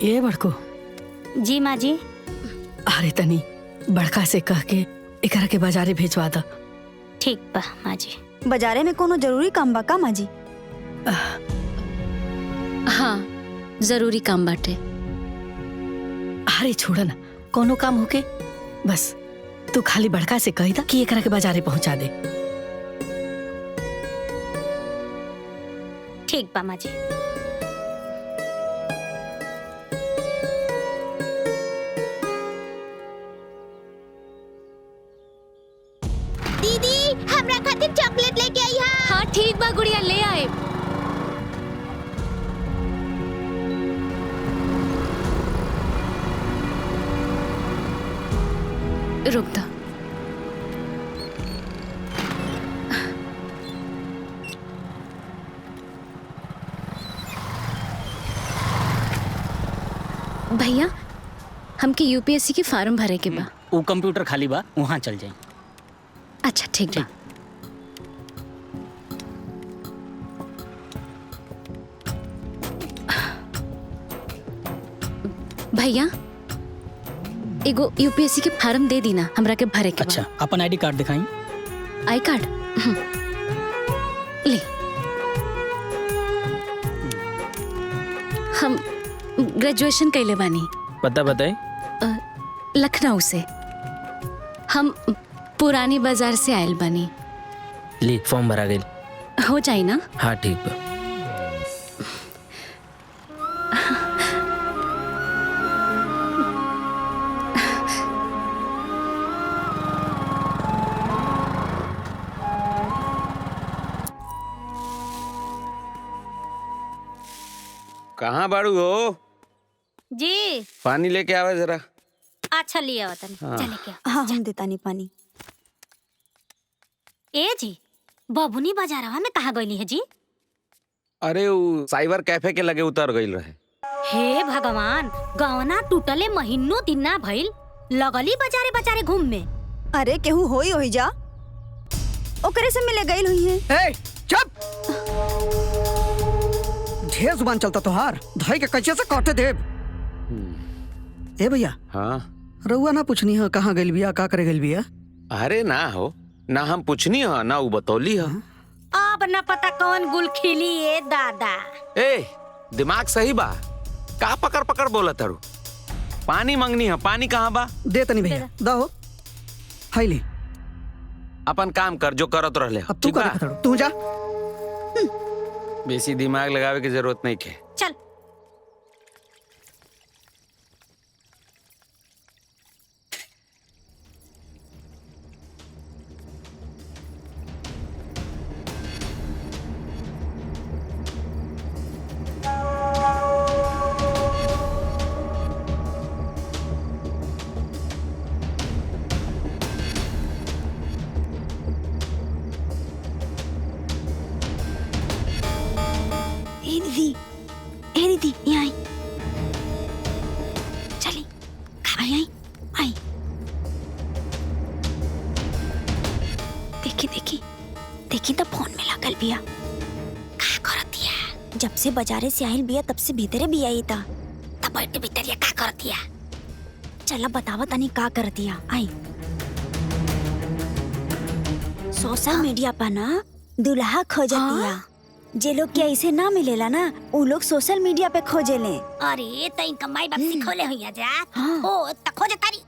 ये बड़को। जी माँ जी। अरे तनी बड़का से कह के एकरा के बाजारे भेजवा दा। ठीक बा माँ जी। बाजारे में कोनो जरूरी काम बा का माँ जी? हाँ जरूरी काम बाटे। अरे छोड़ ना, कोनो काम होके बस तू खाली बड़का से कही दा कि एकरा के बाजारे पहुंचा दे। ठीक बा माँ जी। दीदी हमरा खातिर चॉकलेट लेके आई हा। हाँ ठीक बा गुड़िया, ले आए। रुक दा। भैया हमके यूपीएससी के फार्म भरे के बा। वो कंप्यूटर खाली बा, वहाँ चल जाए। अच्छा ठीक बा। भैया एगो यूपीएससी के फार्म दे दी ना, हमरा के भरे के बा। अच्छा अपन आईडी कार्ड दिखाई। आई कार्ड ले। हम ग्रेजुएशन कैले बानी। पता बताए? लखनऊ से। हम पुरानी बाजार से आयल बानी। ली फॉर्म भरा गई। हो जाए ना? हाँ ठीक बा। कहाँ बाड़ू हो? जी। पानी लेके आवे जरा। अच्छा लिया वतन। हाँ। चले क्या? हाँ हम देता नहीं पानी। ए जी, बबुनी बाजारवा में कहाँ गईली है जी? अरे वो साइबर कैफे के लगे उतर गई रहे। हे भगवान, गवना टूटले महीनों दिन ना भइल, लगली बाजारे बाजारे घूम में। अरे केहू होई होई जा, ओकरे से मिले गई हुई है। ए, चुप! ढेर जुबान चलता तोहार, धाई के कच्चे से काटे दे। ए भैया। हाँ रउआ ना पूछनी है कहाँ गइल बिया, का करे गइल बिया? अरे ना हो ना, हम पूछनी है ना वो बतौली है। अब न पता कौन गुल खिली है दादा। ए दिमाग सही बा, का पकड़ पकड़ बोला तारू? पानी मंगनी है, पानी कहाँ बा? दे तनी भैया, दो। हाई ले। अपन काम कर जो करत रहले। अब तू कर खतड़, तू जा। बेसी दिमाग लगावे की जरूरत नहीं के। चल। ए दीदी यहाँ आई। चली आई आई आई। देखी देखी देखी तो फोन में लागल बिया। का करतिया? जब से बाजारे से आइल बिया तब से भीतरे भी आई था। तब बैठ भीतर का करतिया? चला बतावा तनी का करतिया। आई सोशल मीडिया पर ना दुल्हा खोजतिया। जे लोग के ऐसे ना मिलेला ना, उ लोग सोशल मीडिया पे खोजेले। अरे तई कमाई बाप सिखोले होइया जा। हाँ। ओ त खोज तारी।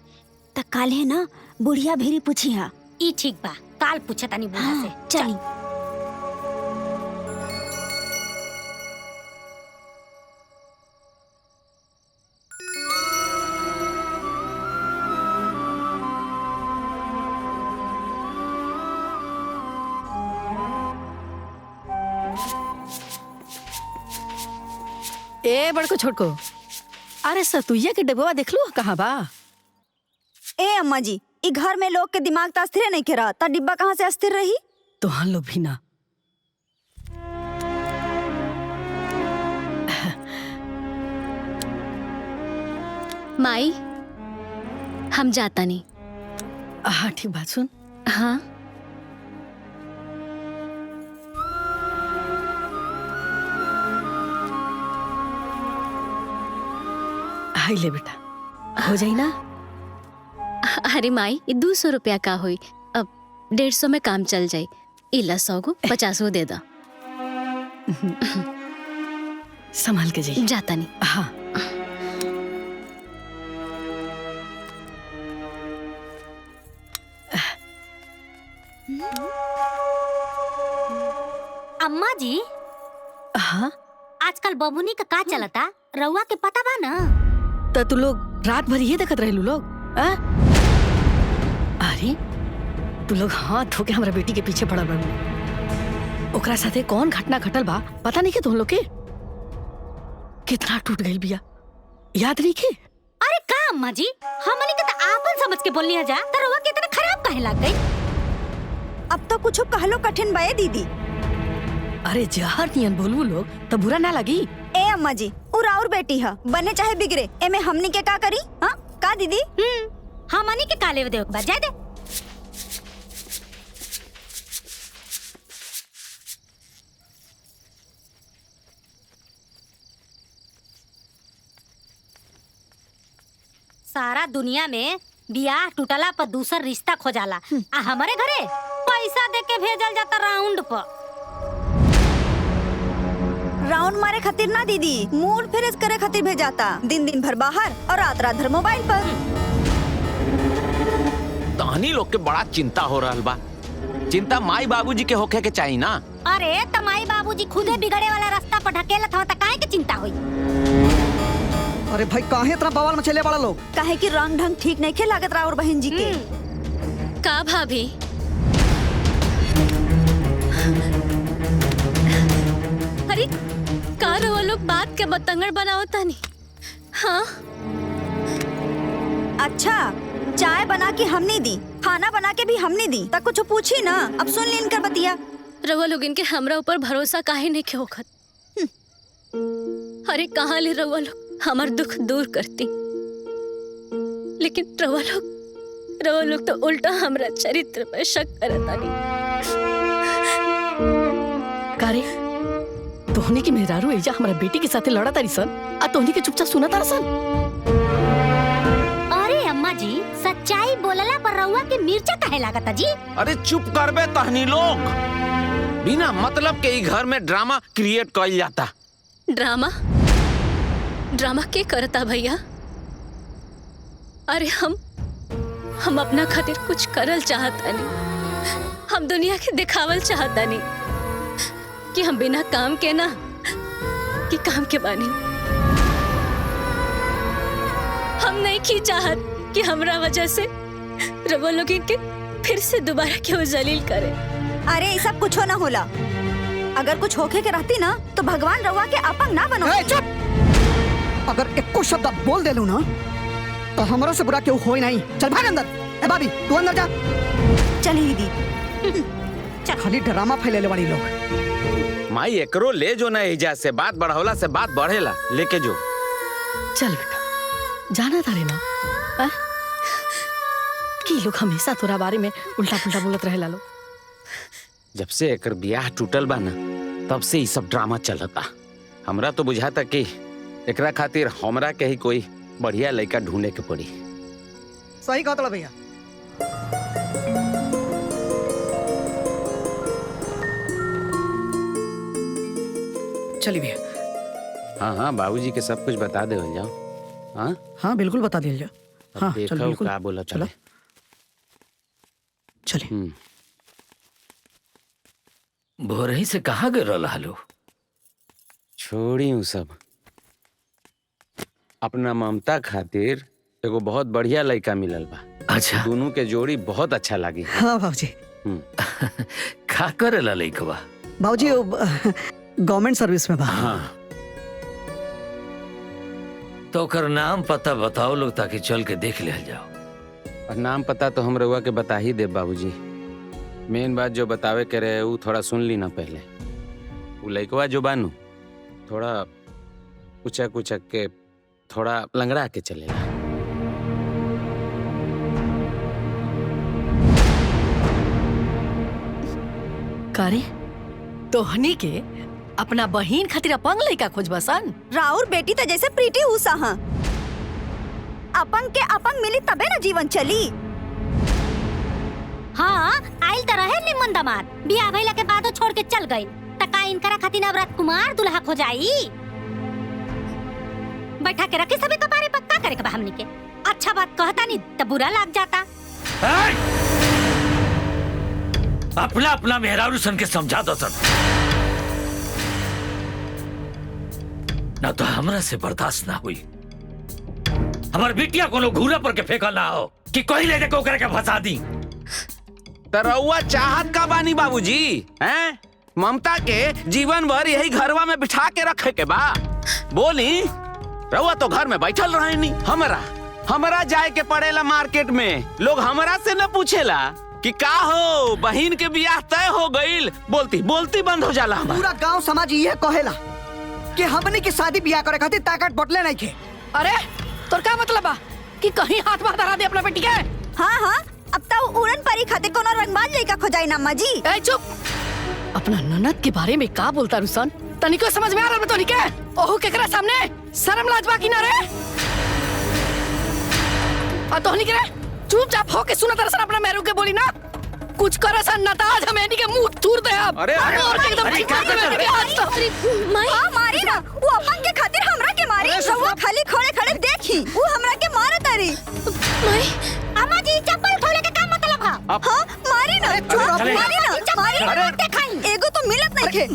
त काल है ना बुढ़िया भेरी पूछिया। ई ठीक बा, काल पूछे तानी बुढ़ा से। चली। ए बड़को छोटको, अरे सतुइया के डब्बा देख लो कहाँ बा? ए अम्मा जी, ई घर में लोग के दिमाग तो अस्थिर नहीं रहा, ता डिब्बा कहाँ से अस्थिर रही? तो हम लोग भी ना। माई हम जाता नहीं। हाँ ठीक बात सुन। हाँ हाई ले बेटा, हो जाई ना। अरे माई, 200 रुपया का हुई, अब 150 में काम चल जाई। इला 100 को 50 दे दा। संभाल के जाइए। जाता नहीं। हाँ अम्मा जी, हाँ, आजकल बबुनी का का चलता रउआ के पता बा ना? तो तू लोग रात भर ये देखत रहे लोग? आ? अरे तू लोग हाथ धो के हमारा बेटी के पीछे पड़ल बा। ओकरा साथे कौन घटना घटल बा पता नहीं के तुम लोग के? कितना टूट गई बिया, याद नहीं के? अरे का अम्मा जी, हमनी के तो आपन समझ के बोलिया जा, त रउआ के इतना खराब काहे लग गई? अब तो कुछ कहलो कठिन बाए दीदी। अरे जहर नियन बोलू लोग तो बुरा ना लगी। ए अम्मा जी, उ राउर बेटी है, बने चाहे बिगड़े, एमे हमनी के का करी? हाँ का दीदी? हमनी के काले देव के बाद जाए दे। सारा दुनिया में बियाह टूटला पर दूसर रिश्ता खोजाला, आ हमारे घरे पैसा दे के भेजल जाता राउंड पर। राउंड मारे खातिर ना दीदी, मूड फ्रेश करे खातिर भेजाता। दिन दिन भर बाहर और रात रात भर मोबाइल पर। तहनी लोग के बड़ा चिंता हो रहा बा। चिंता माई बाबूजी के होखे के चाहिए ना। अरे तमाई बाबूजी खुदे बिगड़े वाला रास्ता पर ढकेलत हवा, त काहे के चिंता होई? अरे भाई काहे इतना बवाल मचेले बड़ा लोग? काहे कि रंग ढंग ठीक नहीं खे लागत राउर बहन जी के। का भाभी? अरे का रउआ लोग बात के बतंगड़ बनाओ तानी? हाँ अच्छा, चाय बना के हमने दी, खाना बना के भी हमने दी, तक कुछ पूछी ना। अब सुन लीन कर बतिया। रउआ लोग इनके हमरा ऊपर भरोसा काहे नहीं के होखत? अरे कहाँ ले रउआ लोग हमार दुख दूर करती, लेकिन रउआ लोग तो उल्टा हमरा चरित्र पर शक करतानी। कारे तोहनी की मेहरारू एजा हमारा बेटी के साथे लड़ा तारी सन, आ तोहनी के चुपचाप सुना तारा सन। अरे अम्मा जी, सच्चाई बोलला पर रउआ के मिर्चा काहे लागता जी? अरे चुप करबे तहनी लोग। बिना मतलब के ई घर में ड्रामा क्रिएट कइल जाता। ड्रामा के करता भैया? अरे हम अपना खातिर कुछ करल चाहता नहीं। हम दुनिया के दिखावल चाहता नहीं कि हम बिना काम के ना कि काम के बानी। हम नहीं की चाहत कि हमरा वजह से रउआ लोग के फिर से दोबारा क्यों जलील करे। अरे ये सब कुछ ना होला। अगर कुछ होके के रहती ना तो भगवान रउआ के अपंग ना बनो। चुप! अगर एक को शब्द बोल देलू ना तो हमरा से बुरा क्यों होई नहीं। चल भाग अंदर। ए भाभी तू अंदर जा। चली दीदी। खाली ड्रामा फैलेले वाली लोग। माई एकरो ले जो ना एजा से बात बढ़ावला से बात बढ़ेला, लेके जो। चल बेटा, जाना तारे ना कि लोग हमेशा तोरा बारे में उल्टा पुल्टा बोलत रहे लो। जब से एकर ब्याह टूटल बा ना, तब से ये सब ड्रामा चलता। हमरा तो बुझाता कि एकरा खातिर हमरा के ही कोई बढ़िया लड़का ढूंढे के पड़ी। सही कहत भैया। चलिए भैया। हाँ बाबूजी के सब कुछ बता दे जाओ। हाँ हाँ बिल्कुल बता दिया जाओ। हाँ चल देखो बिल्कुल। का बोला चलो चलिए। भोरही से कहाँ गिरल हालो? छोड़ी हूँ सब। अपना ममता खातिर एगो बहुत बढ़िया लड़का मिलल बा। अच्छा, दोनों के जोड़ी बहुत अच्छा लगी। हाँ बाबूजी। का करेला लइकवा? बाबूजी गवर्नमेंट सर्विस में बा। हाँ तो ओकर नाम पता बताओ लोग ताकि चल के देख ले जाओ। और नाम पता तो हम रउआ के बता ही दे बाबूजी। मेन बात जो बतावे के रहे वो थोड़ा सुन ली ना पहले। वो लड़कवा जो बानू थोड़ा उचक उचक के थोड़ा लंगड़ा के चलेला। कारे तोहनी के अपना बहिन खातिर अपंग लइका खोजबा सन? राउर बेटी तो जैसे प्रीति उषा हाँ। अपंग के अपंग मिली तबे ना जीवन चली। हाँ आइल तो रहे निमन दमाद, बियाह भइला के बाद छोड़ के चल गई। तका इनकरा खातिर अब राजकुमार दुल्हा खो जाई। बैठा के रखी सभी कपारे पक्का करे के बा हमनी के। अच्छा बात कहता नहीं तो बुरा लग जाता। अपना अपना मेहरारू सन के समझा दो सन, ना तो हमरा से बर्दाश्त ना हुई। हमार बिटिया को घूरा पर के फेंका ना हो कि कोई ले को करके फंसा दी। तरौआ चाहत का बानी बाबूजी हैं? ममता के जीवन भर यही घरवा में बिठा के रखे के बा। बोली रउआ तो घर में बैठल रहे नहीं। हमरा जाए के पड़ेला मार्केट में। लोग हमरा से न पूछेला कि का हो बहन के बियाह तय हो गईल, बोलती बंद हो जाला। पूरा गांव समाज ये कहेला कि हमने की शादी बियाह करे खातिर ताकत बटले नहीं थे। अरे तोर का मतलब बा कि कहीं हाथ बात धरा दे अपना बेटी के? हाँ अब तो उड़न परी खातिर कोनो रंगबाज लइका खोजाई ना अम्मा जी। ए चुप, अपना ननद के बारे में का बोलता रुसन? तनिको समझ में आ रहा तोनी के? ओहू केकरा सामने शर्म लाज बा कि ना रे? आ तोहनी के रे चुपचाप होके सुना तरसन अपना मेरू के बोली ना। कुछ करे सन ना आज हम एनी के मुंह थूर दे। अब अरे मारी ना वो अपन के खातिर हमरा के मारी। रउआ खाली खड़े देखी वो हमरा के मारत तारी। अम्मा जी चप्पल उठौले के का मतलब है? हाँ मारी ना मारी ना। एगो तो मिलत नहीं खे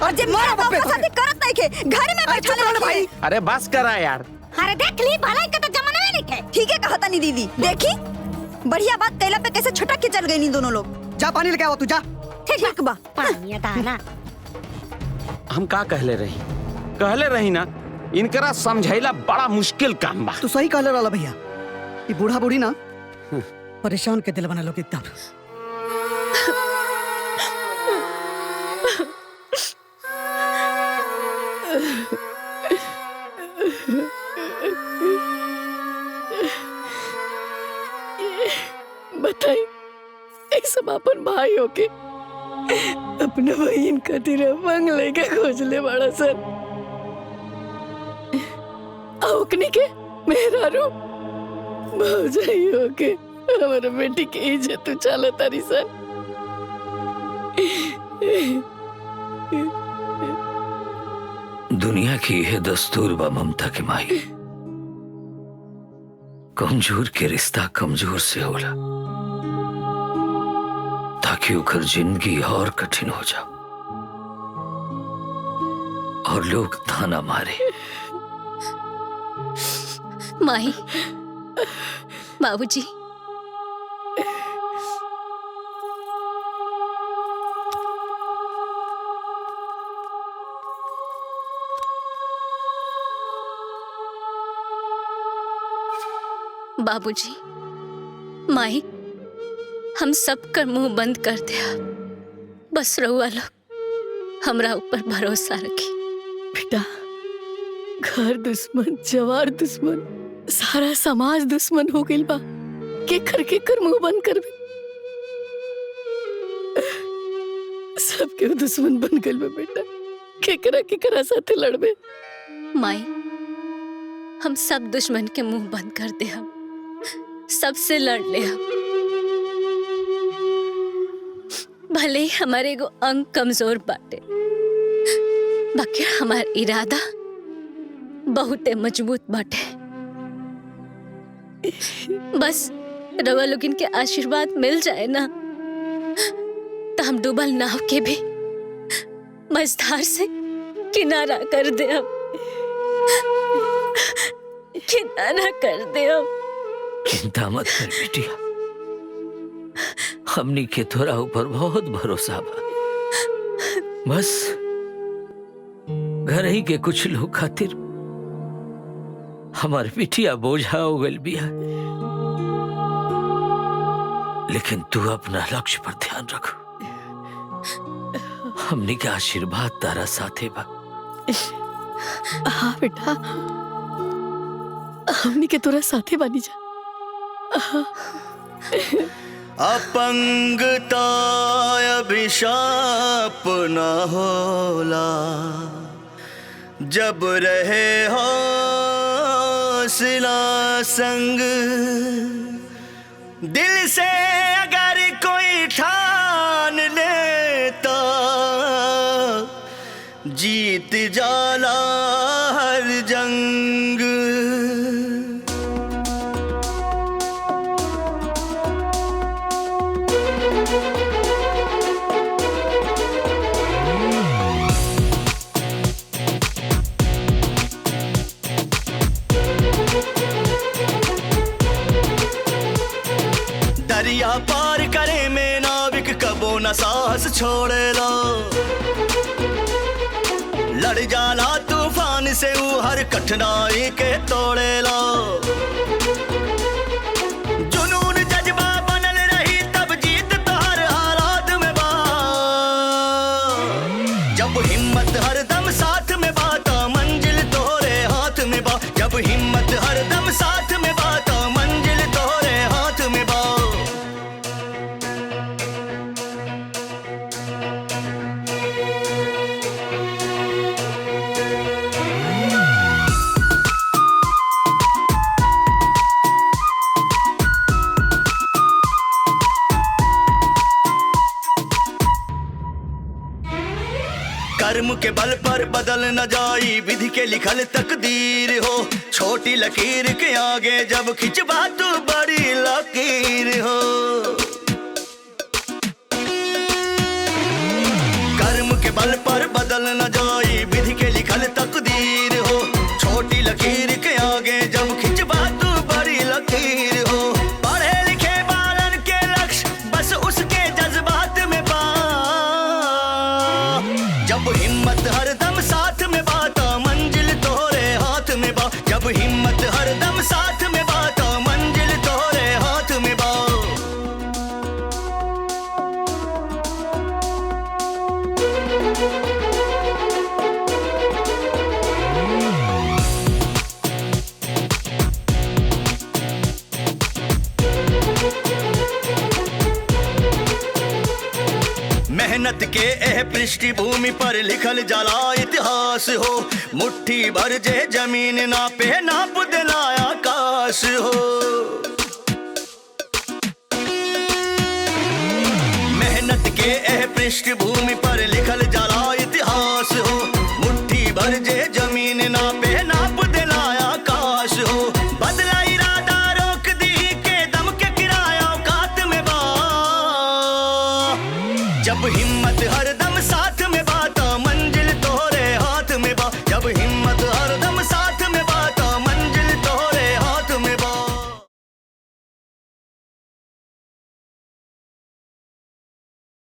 और जे मारा बाप के साथ करत नहीं खे घर में बैठा ले भाई। अरे बस करा यार। अरे देख ली भलाई के तो जमाना में नहीं थे। ठीक है कहता नहीं दीदी। देखी बढ़िया बात कैला पे कैसे छटक के चल गई नहीं दोनों लोग। जा पानी लेके आओ तू जा। ठीक बा पानी दाना। हम का कहले रही ना, इनकरा समझाइला बड़ा मुश्किल काम बा। तू सही कहले रहला भैया। ये बूढ़ा बूढ़ी ना परेशान के दिल बना लोग एकदम। बताई सब अपन भाई होके अपने बहन खातिर अपंग लेके खोजले बड़ा सर। ओकनी के मेहरारू भौजाई होके हमारे बेटी की इज्जत उछाला तारी सर। दुनिया की यह दस्तूर बा ममता के माई। कमजोर के रिश्ता कमजोर से होला ताकि उकर जिंदगी और कठिन हो जाओ और लोग ताना मारे। माई, बाबूजी, बाबूजी, माई, हम सब कर मुंह बंद कर दे। बस रहुआ लोग हमरा ऊपर भरोसा रखी। बेटा, घर दुश्मन, जवार दुश्मन, सारा समाज दुश्मन हो गइल बा। के कर मुंह बंद करबे। सबके दुश्मन बन गइल बा बेटा। केकरा साथे लड़बे? माई, हम सब दुश्मन के मुंह बंद कर दे। हम सबसे लड़ ले। हम भले ही हमारे एगो अंग कमजोर बाटे, बाकी हमार इरादा बहुते मजबूत बाटे। बस रवा लोग इनके आशीर्वाद मिल जाए ना, तो हम डूबल नाव के भी मझधार से किनारा कर दे। हम किनारा कर दे। हम चिंता मत कर बेटिया, हमनी के तोरा ऊपर बहुत भरोसा बा। बस घर ही के कुछ लोग खातिर हमार बिटिया बोझा हो गइल बिया, लेकिन तू अपना लक्ष्य पर ध्यान रख। हमनी के आशीर्वाद तारा साथे बा। हाँ बेटा, हमनी के तोरा साथे बानी जा। अपंगता अभिशाप न होला, जब रहे हो हौसला संग दिल से अगर कोई ठान लेता जीत जाला हर जंग। दरिया पार करे में नाविक कबो न साहस छोड़ेला, लड़ जाला तूफान से ऊ हर कठिनाई के तोड़ेला। जुनून जज्बा बनल रही तब जीत तो हर हालात में बा, जब हिम्मत हर दम साथ में बा तो मंजिल तोरे हाथ में बा, जब हिम्मत हर दम साथ में बा तो मंजिल तोरे हाथ में बा। कर्म के बल पर बदल न जाई विधि के लिखल तकदीर हो, छोटी लकीर के आगे जब खिंचवा तू बड़ी लकीर हो। कर्म के बल पर बदल न जाई विधि के लिखल तकदीर हो, छोटी लकीर के आगे जब खिंचवा तू बड़ी लकीर हो। पढ़े लिखे बालन के लक्ष्य बस उसके जज्बात में पा, जब हिम्मत हर दम साथ में बा तो मंजिल तोरे हाथ में बा, जब हिम्मत हर दम साथ में बा तो मंजिल तोरे हाथ में बा। मेहनत के एह पृष्ठभूमि पर लिखल जाला इतिहास हो, मुट्ठी भर जे जमीन ना पे नाप देला आकाश हो। मेहनत के एह पृष्ठभूमि पर लिखल जाला इतिहास हो, मुट्ठी भर जे जमीन